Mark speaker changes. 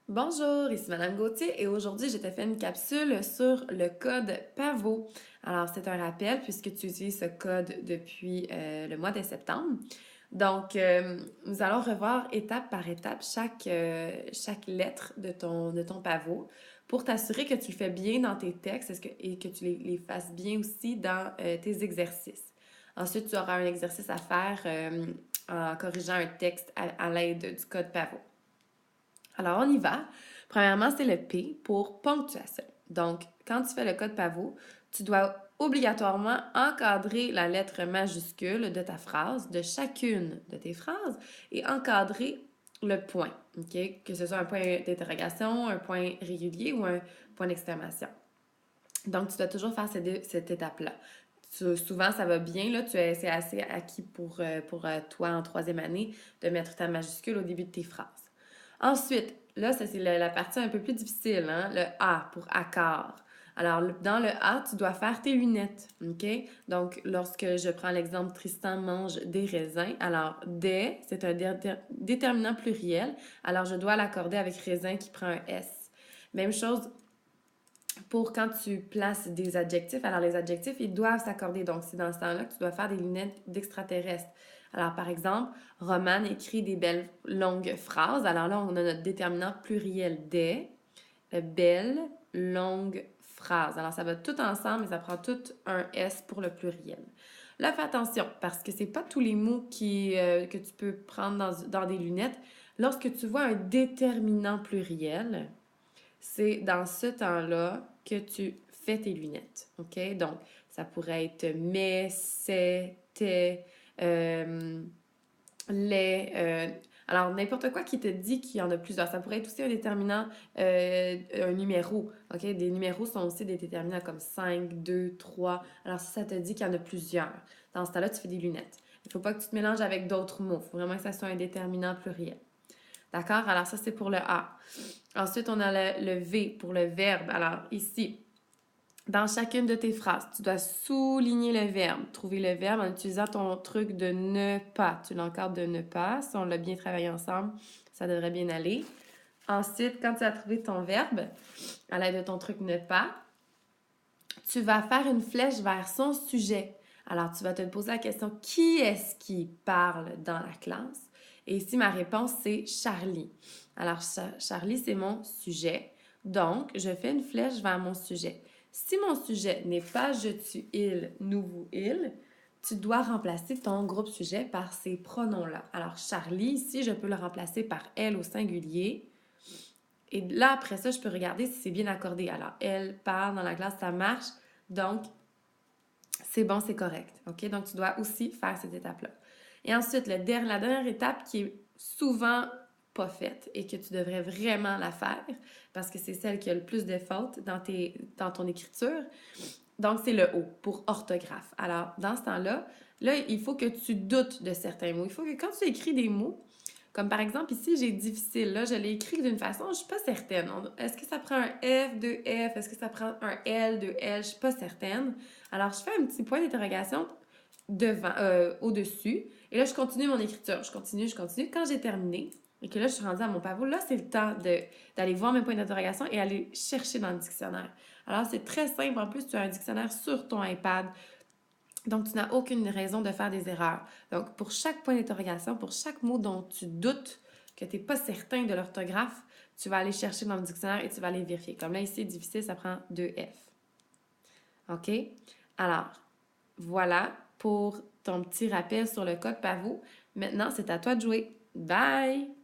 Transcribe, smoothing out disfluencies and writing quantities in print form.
Speaker 1: Bonjour, ici Madame Gauthier et aujourd'hui je te fais une capsule sur le code PAVO. Alors c'est un rappel puisque tu utilises ce code depuis le mois de septembre. Donc nous allons revoir étape par étape chaque lettre de ton PAVO pour t'assurer que tu le fais bien dans tes textes et que tu les fasses bien aussi dans tes exercices. Ensuite, tu auras un exercice à faire en corrigeant un texte à l'aide du code PAVO. Alors, on y va. Premièrement, c'est le P pour ponctuation. Donc, quand tu fais le code PAVO, tu dois obligatoirement encadrer la lettre majuscule de ta phrase, de chacune de tes phrases, et encadrer le point, OK? Que ce soit un point d'interrogation, un point régulier ou un point d'exclamation. Donc, tu dois toujours faire cette étape-là. Souvent, ça va bien, là, c'est assez acquis pour toi en troisième année de mettre ta majuscule au début de tes phrases. Ensuite, là, ça c'est la partie un peu plus difficile, hein? Le A pour accord. Alors, dans le A, tu dois faire tes lunettes, OK? Donc, lorsque je prends l'exemple Tristan mange des raisins, alors des, c'est un déterminant pluriel, alors je dois l'accorder avec raisin qui prend un S. Même chose pour quand tu places des adjectifs. Alors, les adjectifs, ils doivent s'accorder. Donc, c'est dans ce temps-là que tu dois faire des lunettes d'extraterrestre. Alors, par exemple, Romane écrit des belles longues phrases. Alors là, on a notre déterminant pluriel des, belles longues phrases. Alors, ça va tout ensemble, mais ça prend tout un S pour le pluriel. Là, fais attention, parce que c'est pas tous les mots que tu peux prendre dans des lunettes. Lorsque tu vois un déterminant pluriel, c'est dans ce temps-là que tu fais tes lunettes, OK? Donc, ça pourrait être mais, c'est, tes, euh, les. Alors, n'importe quoi qui te dit qu'il y en a plusieurs. Ça pourrait être aussi un déterminant, un numéro, OK? Des numéros sont aussi des déterminants comme 5, 2, 3. Alors, si ça te dit qu'il y en a plusieurs, dans ce temps-là, tu fais des lunettes. Il ne faut pas que tu te mélanges avec d'autres mots. Il faut vraiment que ça soit un déterminant pluriel. D'accord? Alors, ça, c'est pour le A. Ensuite, on a le V pour le verbe. Alors, ici, dans chacune de tes phrases, tu dois souligner le verbe. Trouver le verbe en utilisant ton truc de ne pas. Tu l'encadres de ne pas. Si on l'a bien travaillé ensemble, ça devrait bien aller. Ensuite, quand tu as trouvé ton verbe, à l'aide de ton truc ne pas, tu vas faire une flèche vers son sujet. Alors, tu vas te poser la question, qui est-ce qui parle dans la classe? Et ici, ma réponse, c'est Charlie. Alors, Charlie, c'est mon sujet. Donc, je fais une flèche vers mon sujet. Si mon sujet n'est pas je, tu, il, nous, vous, il, tu dois remplacer ton groupe sujet par ces pronoms-là. Alors, Charlie, ici, je peux le remplacer par elle au singulier. Et là, après ça, je peux regarder si c'est bien accordé. Alors, elle parle dans la classe, ça marche. Donc, c'est bon, c'est correct. OK? Donc, tu dois aussi faire cette étape-là. Et ensuite, la dernière étape qui est souvent pas faite et que tu devrais vraiment la faire parce que c'est celle qui a le plus de fautes dans ton écriture. Donc, c'est le O pour orthographe. Alors, dans ce temps-là, là, il faut que tu doutes de certains mots. Il faut que quand tu écris des mots, comme par exemple ici, j'ai difficile. Là, je l'ai écrit d'une façon, je suis pas certaine. Est-ce que ça prend un F, deux F? Est-ce que ça prend un L, deux L? Je suis pas certaine. Alors, je fais un petit point d'interrogation au-dessus. Et là, je continue mon écriture. Je continue. Quand j'ai terminé et que là, je suis rendue à mon pavot, là, c'est le temps d'aller voir mes points d'interrogation et aller chercher dans le dictionnaire. Alors, c'est très simple. En plus, tu as un dictionnaire sur ton iPad. Donc, tu n'as aucune raison de faire des erreurs. Donc, pour chaque point d'interrogation, pour chaque mot dont tu doutes que tu n'es pas certain de l'orthographe, tu vas aller chercher dans le dictionnaire et tu vas aller vérifier. Comme là, ici, difficile, ça prend 2F. OK? Alors, voilà pour ton petit rappel sur le code PAVO. Maintenant, c'est à toi de jouer. Bye!